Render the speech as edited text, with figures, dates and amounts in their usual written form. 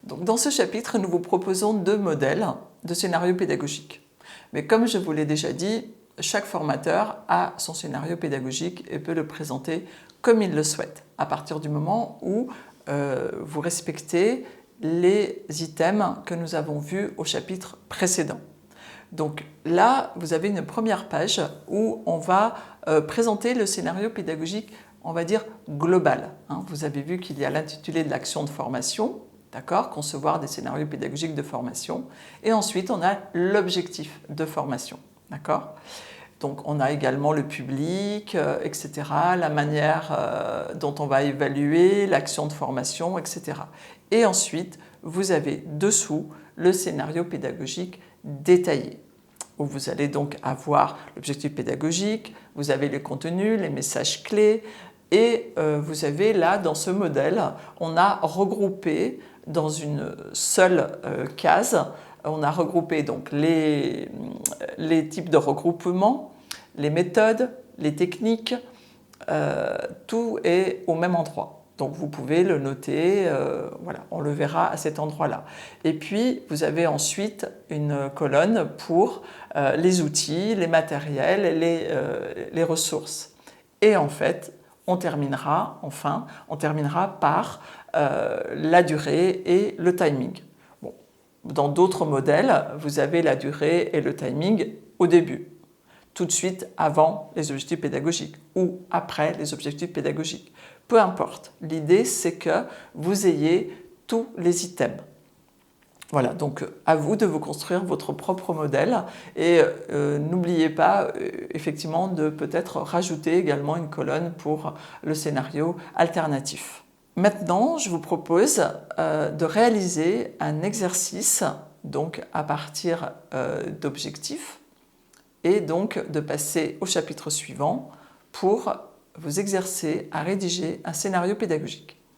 Donc, dans ce chapitre, nous vous proposons 2 modèles de scénario pédagogique. Mais comme je vous l'ai déjà dit, chaque formateur a son scénario pédagogique et peut le présenter comme il le souhaite, à partir du moment où vous respectez les items que nous avons vus au chapitre précédent. Donc là, vous avez une première page où on va présenter le scénario pédagogique, on va dire global. Vous avez vu qu'il y a l'intitulé de l'action de formation, d'accord, concevoir des scénarios pédagogiques de formation. Et ensuite, on a l'objectif de formation, d'accord. Donc on a également le public, etc., la manière dont on va évaluer l'action de formation, etc. Et ensuite, vous avez dessous le scénario pédagogique détaillé, où vous allez donc avoir l'objectif pédagogique, vous avez les contenus, les messages clés, et vous avez là, dans ce modèle, on a regroupé dans une seule case, on a regroupé donc les types de regroupement, les méthodes, les techniques, tout est au même endroit. Donc vous pouvez le noter, voilà, on le verra à cet endroit-là. Et puis vous avez ensuite une colonne pour les outils, les matériels, les ressources. Et en fait, on terminera par la durée et le timing. Bon, dans d'autres modèles, vous avez la durée et le timing au début, tout de suite avant les objectifs pédagogiques ou après les objectifs pédagogiques. Peu importe, l'idée c'est que vous ayez tous les items. Voilà, donc à vous de vous construire votre propre modèle et n'oubliez pas effectivement de peut-être rajouter également une colonne pour le scénario alternatif. Maintenant, je vous propose de réaliser un exercice donc à partir d'objectifs et donc de passer au chapitre suivant pour vous exercer à rédiger un scénario pédagogique.